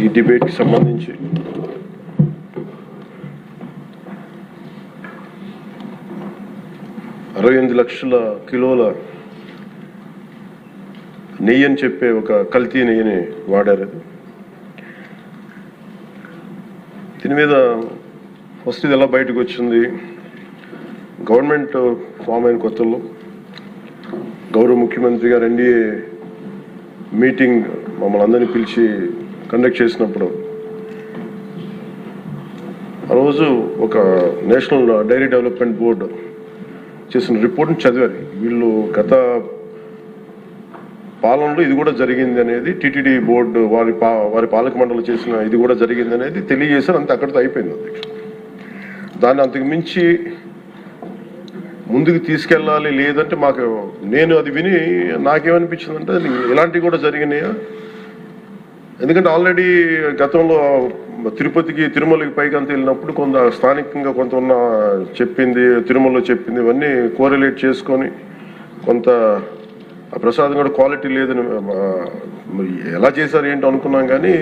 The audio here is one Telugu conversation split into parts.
ఈ డిబేట్కి సంబంధించి $68 లక్షల కిలోల నెయ్యి అని చెప్పే ఒక కల్తీ నెయ్యిని వాడారు. దీని మీద ఫస్ట్ ఇది ఎలా బయటకు వచ్చింది? గవర్నమెంట్ ఫామ్ అయిన కొత్తలో గౌరవ ముఖ్యమంత్రి గారు ఎన్డీఏ మీటింగ్ మమ్మల్ని అందరినీ పిలిచి కండక్ట్ చేసినప్పుడు ఆ రోజు ఒక నేషనల్ డైరీ డెవలప్మెంట్ బోర్డు చేసిన రిపోర్ట్ని చదివారు. వీళ్ళు గత పాలనలో ఇది కూడా జరిగింది అనేది టీటీడీ బోర్డు వారి పాలక మండలి చేసిన ఇది కూడా జరిగింది అనేది తెలియజేశారు. అంతే, అక్కడితో అయిపోయింది అధ్యక్ష. దాన్ని అంతకు మించి ముందుకు తీసుకెళ్ళాలి లేదంటే నేను అది విని నాకేమనిపించిందంటే ఇలాంటివి కూడా జరిగినాయా? ఎందుకంటే ఆల్రెడీ గతంలో తిరుపతికి తిరుమలకి పైకి అంతా వెళ్ళినప్పుడు కొంత స్థానికంగా కొంత ఉన్న చెప్పింది, తిరుమలలో చెప్పింది ఇవన్నీ కోరిలేట్ చేసుకొని కొంత ప్రసాదం కూడా క్వాలిటీ లేదని ఎలా చేశారు ఏంటో అనుకున్నాం. కానీ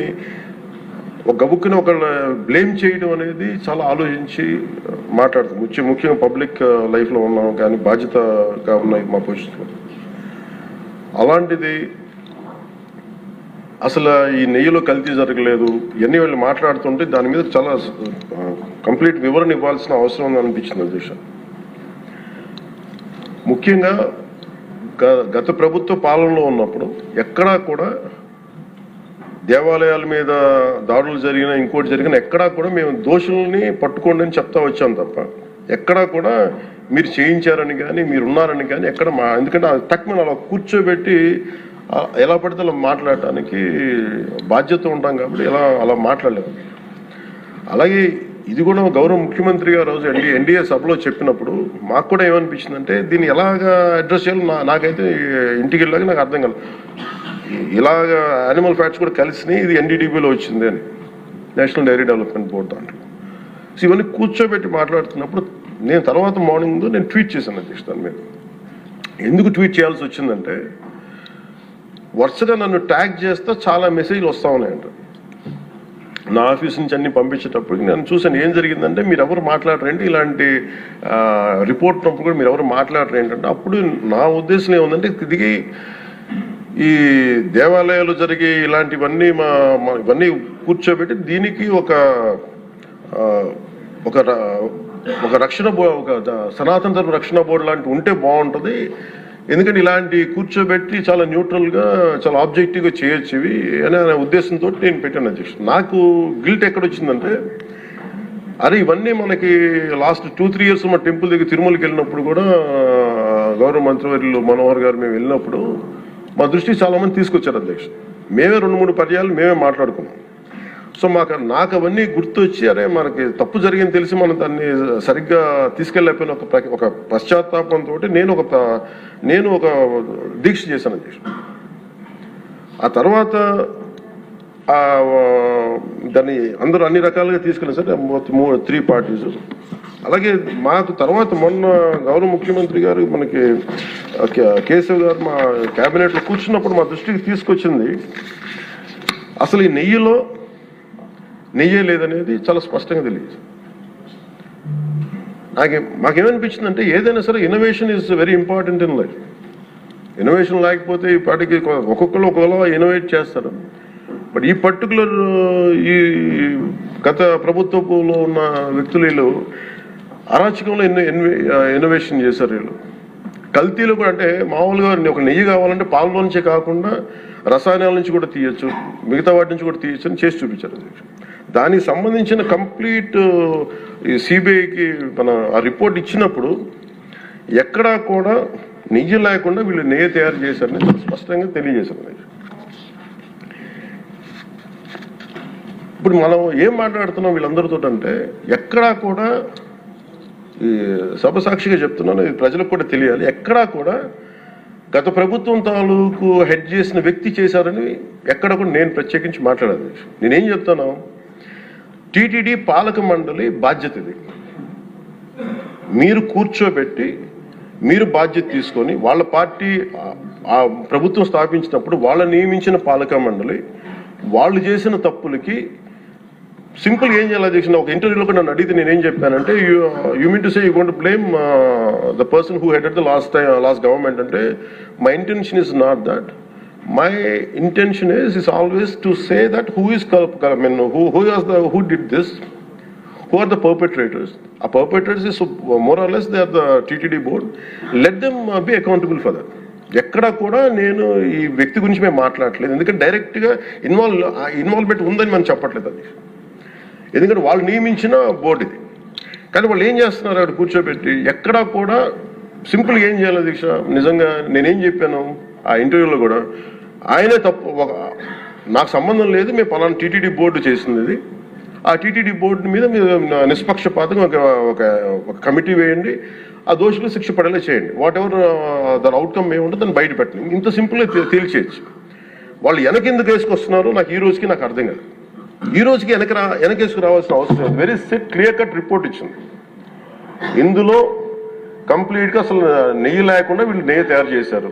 ఒక గబుక్కుని ఒకళ్ళ బ్లేమ్ చేయడం అనేది చాలా ఆలోచించి మాట్లాడుతాం. ముఖ్యంగా పబ్లిక్ లైఫ్లో ఉన్నాం కానీ బాధ్యతగా ఉన్నాయి మా పొజిషన్లో. అలాంటిది అసలు ఈ నెయ్యిలో కల్తీ జరగలేదు ఇవన్నీ వాళ్ళు మాట్లాడుతుంటే దాని మీద చాలా కంప్లీట్ వివరణ ఇవ్వాల్సిన అవసరం ఉంది అనిపించింది అధ్యక్ష. ముఖ్యంగా గత ప్రభుత్వ పాలనలో ఉన్నప్పుడు ఎక్కడా కూడా దేవాలయాల మీద దాడులు జరిగినా ఇంకోటి జరిగినా ఎక్కడా కూడా మేము దోషుల్ని పట్టుకోండి అని చెప్తా వచ్చాం తప్ప ఎక్కడా కూడా మీరు చేయించారని కానీ మీరు ఉన్నారని కానీ ఎక్కడ ఎందుకంటే తక్కువ అలా కూర్చోబెట్టి ఎలా పడితే అలా మాట్లాడటానికి బాధ్యత ఉంటాం కాబట్టి అలా మాట్లాడలేము. అలాగే ఇది కూడా గౌరవ ముఖ్యమంత్రి గారు రోజు ఎన్డీఏ సభలో చెప్పినప్పుడు మాకు కూడా ఏమనిపించిందంటే దీన్ని ఎలాగా అడ్రస్ చేయాలో నాకైతే ఇంటికి వెళ్ళాక నాకు అర్థం కాలేదు. ఇలాగ యానిమల్ ఫ్యాట్స్ కూడా కలిసినాయి, ఇది ఎన్డీడీబీలో వచ్చింది అని నేషనల్ డైరీ డెవలప్మెంట్ బోర్డు దాంట్లో. సో ఇవన్నీ కూర్చోబెట్టి మాట్లాడుతున్నప్పుడు నేను తర్వాత మార్నింగ్ నేను ట్వీట్ చేశాను అధ్యక్ష. దాని మీద ఎందుకు ట్వీట్ చేయాల్సి వచ్చిందంటే వరుసగా నన్ను ట్యాగ్ చేస్తే చాలా మెసేజ్లు వస్తూ ఉన్నాయంట. నా ఆఫీస్ నుంచి అన్ని పంపించేటప్పుడు నేను చూసాను ఏం జరిగిందంటే మీరు ఎవరు మాట్లాడరేంటి, ఇలాంటి రిపోర్ట్ ఉన్నప్పుడు కూడా మీరు ఎవరు మాట్లాడరు ఏంటంటే అప్పుడు నా ఉద్దేశం ఏముందంటే దిగి ఈ దేవాలయాలు జరిగే ఇలాంటివన్నీ ఇవన్నీ కూర్చోబెట్టి దీనికి ఒక రక్షణ ఒక సనాతన ధర్మ రక్షణ బోర్డు లాంటి ఉంటే బాగుంటుంది. ఎందుకంటే ఇలాంటి కూర్చోబెట్టి చాలా న్యూట్రల్గా చాలా ఆబ్జెక్టివ్గా చేయొచ్చు ఇవి అనే ఉద్దేశంతో నేను పెట్టాను అధ్యక్షుడు. నాకు గిల్ట్ ఎక్కడొచ్చిందంటే అరే ఇవన్నీ మనకి లాస్ట్ 2-3 years మా టెంపుల్ దగ్గర తిరుమలకి వెళ్ళినప్పుడు కూడా గౌరవ మంత్రివర్యులు మనోహర్ గారు మేము వెళ్ళినప్పుడు మా దృష్టికి చాలామంది తీసుకొచ్చారు అధ్యక్షుడు. మేమే 2-3 పర్యాలు మేమే మాట్లాడుకున్నాం. సో నాకు అవన్నీ గుర్తొచ్చి అరే మనకి తప్పు జరిగింది తెలిసి మనం దాన్ని సరిగ్గా తీసుకెళ్ళకపోయిన ఒక పశ్చాత్తాపంతో నేను ఒక దీక్ష చేశాను అధ్యక్షుడు. ఆ తర్వాత దాన్ని అందరూ అన్ని రకాలుగా తీసుకెళ్ళారు సార్ 3 parties. అలాగే మాకు తర్వాత మొన్న గౌరవ ముఖ్యమంత్రి గారు మనకి కేశవ్ గారు మా క్యాబినెట్లో కూర్చున్నప్పుడు మా దృష్టికి తీసుకొచ్చింది అసలు ఈ నెయ్యే లేదనేది చాలా స్పష్టంగా తెలియదు. మాకేమనిపించిందంటే ఏదైనా సరే innovation is very important in life. Innovation లేకపోతే ఈ పాటికి ఒక్కొక్కరు ఒకవేళ ఇన్నోవేట్ చేస్తారు. బట్ ఈ పర్టికులర్ ఈ గత ప్రభుత్వంలో ఉన్న వ్యక్తులు వీళ్ళు అరాచకంలో ఇన్నోవేషన్ చేశారు. వీళ్ళు కల్తీలు కూడా అంటే మామూలుగా ఒక నెయ్యి కావాలంటే పాలలో నుంచే కాకుండా రసాయనాల నుంచి కూడా తీయచ్చు, మిగతా వాటి నుంచి కూడా తీయచ్చు అని చేసి చూపించారు. దానికి సంబంధించిన కంప్లీట్ ఈ సిబిఐకి ఆ రిపోర్ట్ ఇచ్చినప్పుడు ఎక్కడా కూడా నెయ్యి లేకుండా వీళ్ళు నెయ్యి తయారు చేశారని స్పష్టంగా తెలియజేశారు. ఇప్పుడు మనం ఏం మాట్లాడుతున్నాం వీళ్ళందరితో అంటే ఎక్కడా కూడా ఈ సభ సాక్షిగా చెప్తున్నాను, ఇది ప్రజలకు కూడా తెలియాలి, ఎక్కడా కూడా గత ప్రభుత్వం తాలూకు హెడ్ చేసిన వ్యక్తి చేశారని ఎక్కడ కూడా నేను ప్రత్యేకించి మాట్లాడాలి. నేనేం చెప్తాను, టీటీడీ పాలక మండలి బాధ్యత ఇది. మీరు కూర్చోబెట్టి మీరు బాధ్యత తీసుకొని వాళ్ళ పార్టీ ఆ ప్రభుత్వం స్థాపించినప్పుడు వాళ్ళ నియమించిన పాలక మండలి వాళ్ళు చేసిన తప్పులకి సింపుల్ ఏం చేయాలి అధ్యక్ష, ఒక ఇంటర్వ్యూలో నన్ను అడిగితే నేనేం చెప్పానంటే, you mean to say you going to blame the person who headed the last government అంటే, my intention is not that. My intention is always to say that who did this, who are the perpetrators. A perpetrators is more or less they are the TTD board. Let them be accountable for that. ఎక్కడ కూడా నేను ఈ వ్యక్తి గురించి మేము మాట్లాడలేదు, ఎందుకంటే డైరెక్ట్గా ఇన్వాల్వ్మెంట్ ఉందని మనం చెప్పట్లేదు అది, ఎందుకంటే వాళ్ళు నియమించిన బోర్డు ఇది. కానీ వాళ్ళు ఏం చేస్తున్నారు, అక్కడ కూర్చోబెట్టి ఎక్కడా కూడా సింపుల్గా ఏం చేయాలి దీక్ష, నిజంగా నేనేం చెప్పాను ఆ ఇంటర్వ్యూలో కూడా, ఆయనే తప్పు, నాకు సంబంధం లేదు, మేము పలానా టీటీడీ బోర్డు చేసింది ఇది, ఆ టీటీడీ బోర్డు మీద మీరు నిష్పక్షపాతంగా ఒక కమిటీ వేయండి, ఆ దోషులు శిక్ష పడేలా చేయండి, వాట్ ఎవర్ దాని అవుట్కమ్ ఏముంటుందో దాన్ని బయట పెట్టండి, ఇంత సింపుల్గా తేల్చేయచ్చు. వాళ్ళు వెనకెందుకు వేసుకొస్తున్నారు నాకు ఈ రోజుకి నాకు అర్థం కాదు. ఈ రోజుకి వెనకేసుకు రావాల్సిన అవసరం లేదు. వెరీ క్లియర్ కట్ రిపోర్ట్ ఇచ్చింది. ఇందులో కంప్లీట్గా అసలు నెయ్యి లేకుండా వీళ్ళు నెయ్యి తయారు చేశారు.